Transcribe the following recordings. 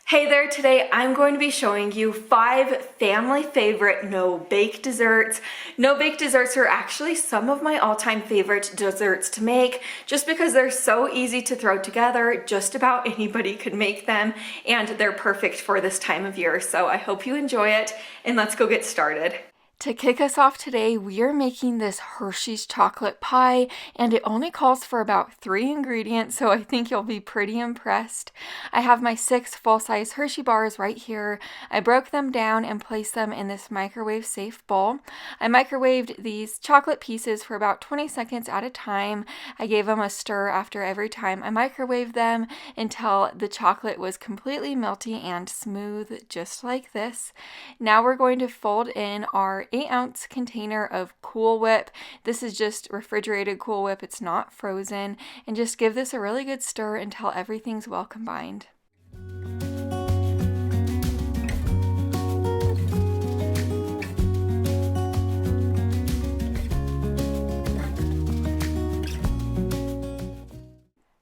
Hey there, today I'm going to be showing you 5 family favorite no-bake desserts. No-bake desserts are actually some of my all-time favorite desserts to make just because they're so easy to throw together. Just about anybody could make them and they're perfect for this time of year. So I hope you enjoy it and let's go get started. To kick us off today, we are making this Hershey's chocolate pie, and it only calls for about 3 ingredients, so I think you'll be pretty impressed. I have my 6 full-size Hershey bars right here. I broke them down and placed them in this microwave-safe bowl. I microwaved these chocolate pieces for about 20 seconds at a time. I gave them a stir after every time I microwaved them until the chocolate was completely melty and smooth, just like this. Now we're going to fold in our 8-ounce container of Cool Whip. This is just refrigerated Cool Whip, it's not frozen, and just give this a really good stir until everything's well combined.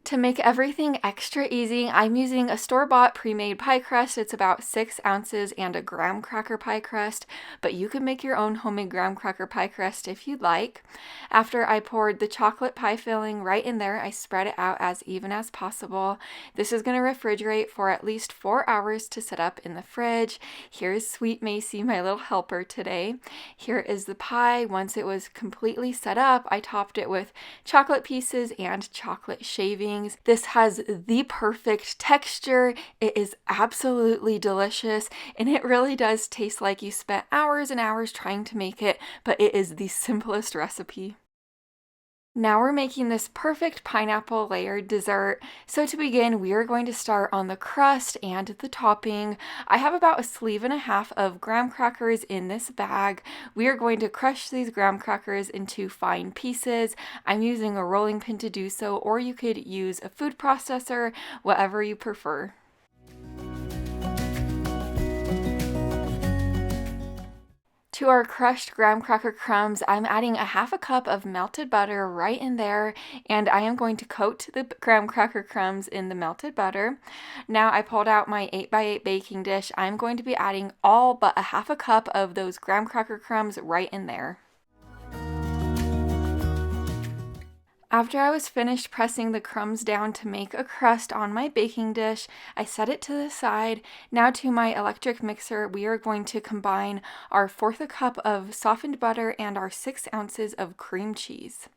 To make everything extra easy, I'm using a store-bought pre-made pie crust. It's about 6 ounces and a graham cracker pie crust, but you can make your own homemade graham cracker pie crust if you'd like. After I poured the chocolate pie filling right in there, I spread it out as even as possible. This is going to refrigerate for at least 4 hours to set up in the fridge. Here's Sweet Macy, my little helper today. Here is the pie. Once it was completely set up, I topped it with chocolate pieces and chocolate shavings. This has the perfect texture. It is absolutely delicious, and it really does taste like you spent hours and hours trying to make it, but it is the simplest recipe. Now we're making this perfect pineapple layered dessert. So to begin, we are going to start on the crust and the topping. I have about 1.5 sleeves of graham crackers in this bag. We are going to crush these graham crackers into fine pieces. I'm using a rolling pin to do so, or you could use a food processor, whatever you prefer. To our crushed graham cracker crumbs, I'm adding 1/2 cup of melted butter right in there, and I am going to coat the graham cracker crumbs in the melted butter. Now I pulled out my 8x8 baking dish. I'm going to be adding all but 1/2 cup of those graham cracker crumbs right in there. After I was finished pressing the crumbs down to make a crust on my baking dish, I set it to the side. Now to my electric mixer, we are going to combine our 1/4 cup of softened butter and our 6 ounces of cream cheese.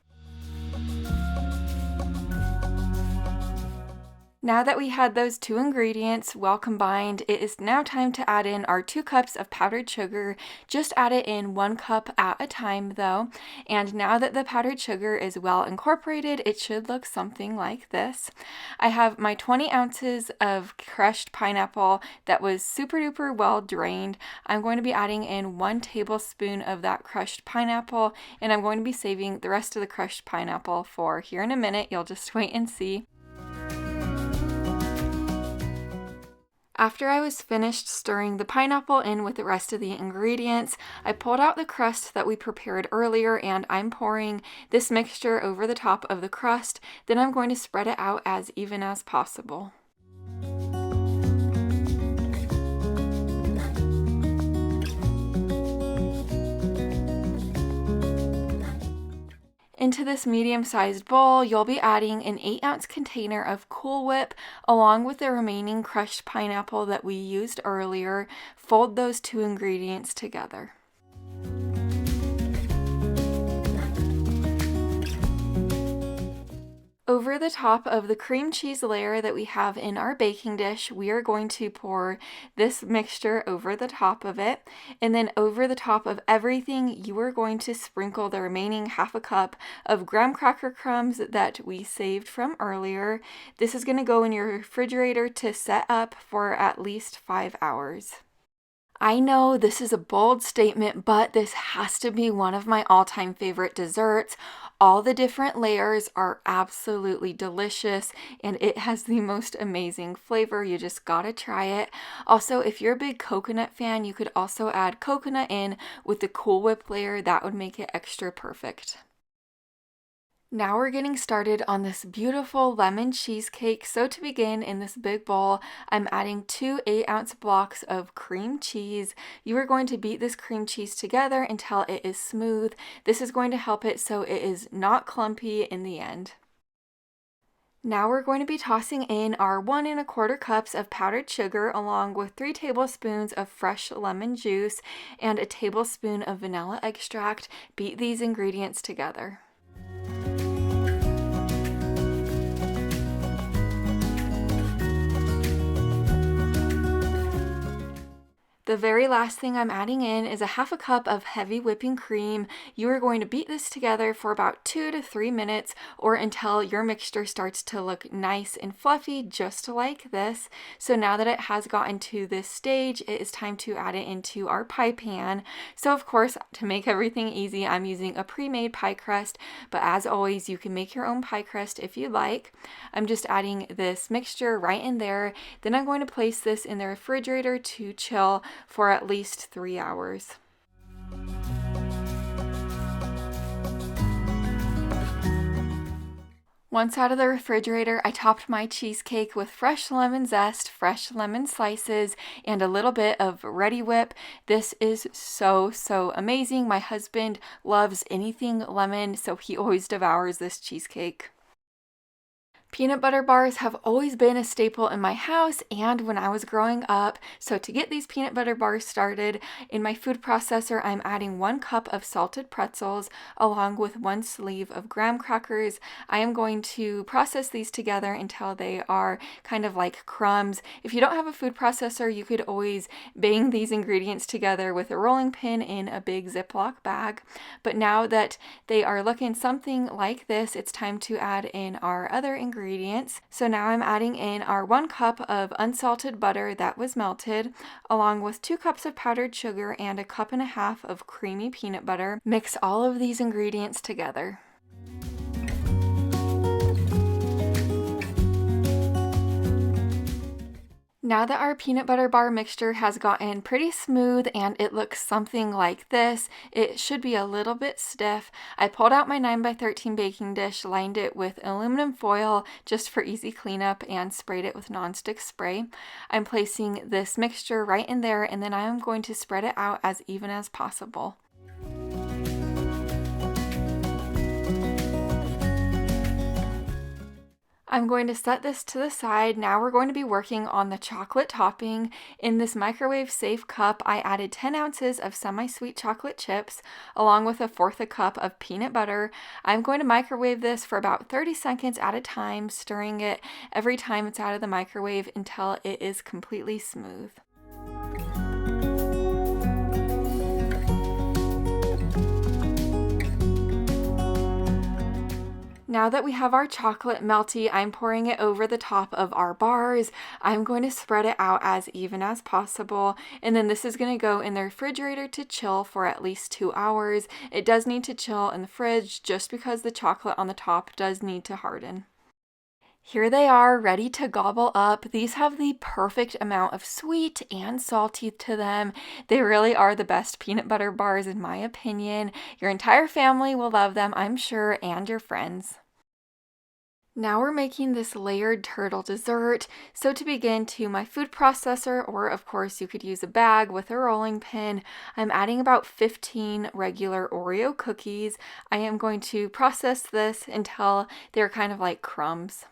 Now that we had those 2 ingredients well combined, it is now time to add in our 2 cups of powdered sugar. Just add it in 1 cup at a time though. And now that the powdered sugar is well incorporated, it should look something like this. I have my 20 ounces of crushed pineapple that was super duper well drained. I'm going to be adding in 1 tablespoon of that crushed pineapple, and I'm going to be saving the rest of the crushed pineapple for here in a minute. You'll just wait and see. After I was finished stirring the pineapple in with the rest of the ingredients, I pulled out the crust that we prepared earlier, and I'm pouring this mixture over the top of the crust. Then I'm going to spread it out as even as possible. Into this medium-sized bowl, you'll be adding an 8-ounce container of Cool Whip along with the remaining crushed pineapple that we used earlier. Fold those 2 ingredients together. Over the top of the cream cheese layer that we have in our baking dish, we are going to pour this mixture over the top of it. And then over the top of everything, you are going to sprinkle the remaining 1/2 cup of graham cracker crumbs that we saved from earlier. This is going to go in your refrigerator to set up for at least 5 hours. I know this is a bold statement, but this has to be one of my all-time favorite desserts. All the different layers are absolutely delicious, and it has the most amazing flavor. You just gotta try it. Also, if you're a big coconut fan, you could also add coconut in with the Cool Whip layer. That would make it extra perfect. Now we're getting started on this beautiful lemon cheesecake. So to begin, in this big bowl, I'm adding 2 8-ounce blocks of cream cheese. You are going to beat this cream cheese together until it is smooth. This is going to help it so it is not clumpy in the end. Now we're going to be tossing in our 1 1/4 cups of powdered sugar along with 3 tablespoons of fresh lemon juice and a tablespoon of vanilla extract. Beat these ingredients together. The very last thing I'm adding in is a 1/2 cup of heavy whipping cream. You are going to beat this together for about 2 to 3 minutes or until your mixture starts to look nice and fluffy, just like this. So now that it has gotten to this stage, it is time to add it into our pie pan. So of course, to make everything easy, I'm using a pre-made pie crust, but as always, you can make your own pie crust if you like. I'm just adding this mixture right in there. Then I'm going to place this in the refrigerator to chill for at least 3 hours. Once out of the refrigerator, I topped my cheesecake with fresh lemon zest, fresh lemon slices, and a little bit of Ready Whip. This is so amazing. My husband loves anything lemon, so he always devours this cheesecake. Peanut butter bars have always been a staple in my house and when I was growing up. So to get these peanut butter bars started, in my food processor, I'm adding 1 cup of salted pretzels along with 1 sleeve of graham crackers. I am going to process these together until they are kind of like crumbs. If you don't have a food processor, you could always bang these ingredients together with a rolling pin in a big Ziploc bag. But now that they are looking something like this, it's time to add in our other ingredients. So now I'm adding in our 1 cup of unsalted butter that was melted, along with 2 cups of powdered sugar and a 1.5 cups of creamy peanut butter. Mix all of these ingredients together. Now that our peanut butter bar mixture has gotten pretty smooth and it looks something like this, it should be a little bit stiff. I pulled out my 9x13 baking dish, lined it with aluminum foil just for easy cleanup, and sprayed it with nonstick spray. I'm placing this mixture right in there and then I'm going to spread it out as even as possible. I'm going to set this to the side. Now we're going to be working on the chocolate topping. In this microwave safe cup, I added 10 ounces of semi-sweet chocolate chips along with 1/4 cup of peanut butter. I'm going to microwave this for about 30 seconds at a time, stirring it every time it's out of the microwave until it is completely smooth. Now that we have our chocolate melty, I'm pouring it over the top of our bars. I'm going to spread it out as even as possible, and then this is going to go in the refrigerator to chill for at least 2 hours. It does need to chill in the fridge just because the chocolate on the top does need to harden. Here they are, ready to gobble up. These have the perfect amount of sweet and salty to them. They really are the best peanut butter bars in my opinion. Your entire family will love them, I'm sure, and your friends. Now we're making this layered turtle dessert. So to begin, to my food processor, or of course you could use a bag with a rolling pin, I'm adding about 15 regular Oreo cookies. I am going to process this until they're kind of like crumbs.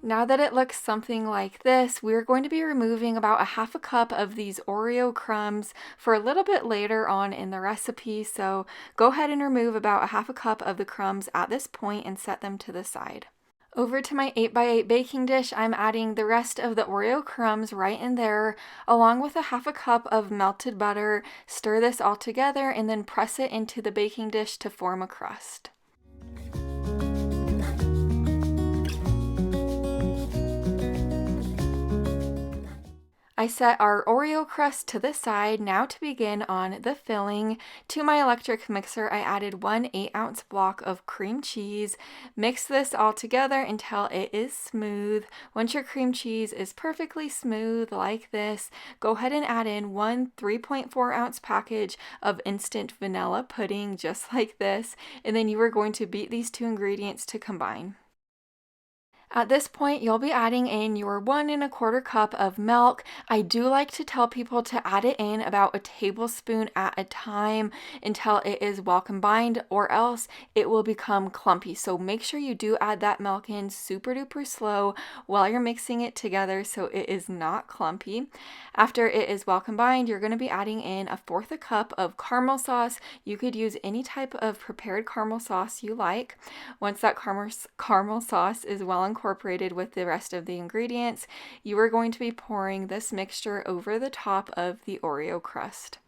Now that it looks something like this, we're going to be removing about 1/2 cup of these Oreo crumbs for a little bit later on in the recipe. So go ahead and remove about 1/2 cup of the crumbs at this point and set them to the side. Over to my 8x8 baking dish, I'm adding the rest of the Oreo crumbs right in there, along with 1/2 cup of melted butter. Stir this all together and then press it into the baking dish to form a crust. I set our Oreo crust to the side. Now to begin on the filling. To my electric mixer, I added 1 8-ounce block of cream cheese. Mix this all together until it is smooth. Once your cream cheese is perfectly smooth like this, go ahead and add in 1 3.4-ounce package of instant vanilla pudding, just like this, and then you are going to beat these two ingredients to combine. At this point, you'll be adding in your 1 1/4 cup of milk. I do like to tell people to add it in about a tablespoon at a time until it is well combined, or else it will become clumpy. So make sure you do add that milk in super duper slow while you're mixing it together so it is not clumpy. After it is well combined, you're going to be adding in 1/4 cup of caramel sauce. You could use any type of prepared caramel sauce you like. Once that caramel sauce is well incorporated with the rest of the ingredients, you are going to be pouring this mixture over the top of the Oreo crust.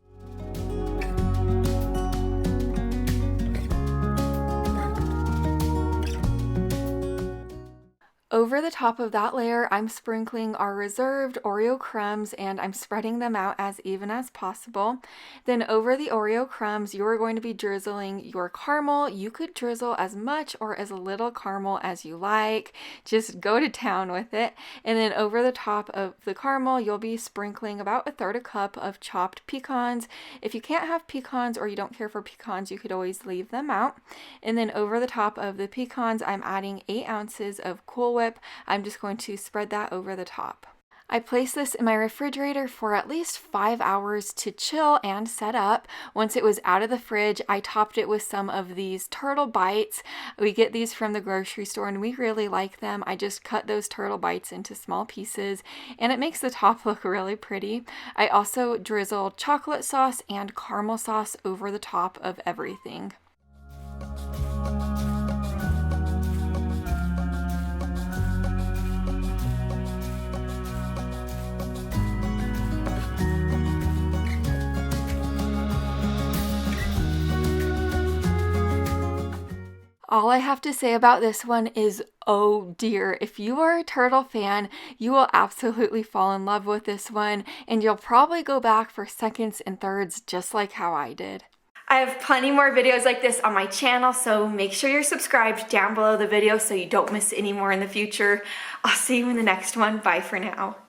Over the top of that layer, I'm sprinkling our reserved Oreo crumbs and I'm spreading them out as even as possible. Then over the Oreo crumbs, you're going to be drizzling your caramel. You could drizzle as much or as little caramel as you like. Just go to town with it. And then over the top of the caramel, you'll be sprinkling about 1/3 cup of chopped pecans. If you can't have pecans or you don't care for pecans, you could always leave them out. And then over the top of the pecans, I'm adding 8 ounces of Cool Whip. I'm just going to spread that over the top. I placed this in my refrigerator for at least 5 hours to chill and set up. Once it was out of the fridge, I topped it with some of these turtle bites. We get these from the grocery store and we really like them. I just cut those turtle bites into small pieces and it makes the top look really pretty. I also drizzled chocolate sauce and caramel sauce over the top of everything. All I have to say about this one is, oh dear, if you are a turtle fan, you will absolutely fall in love with this one, and you'll probably go back for seconds and thirds just like how I did. I have plenty more videos like this on my channel, so make sure you're subscribed down below the video so you don't miss any more in the future. I'll see you in the next one. Bye for now.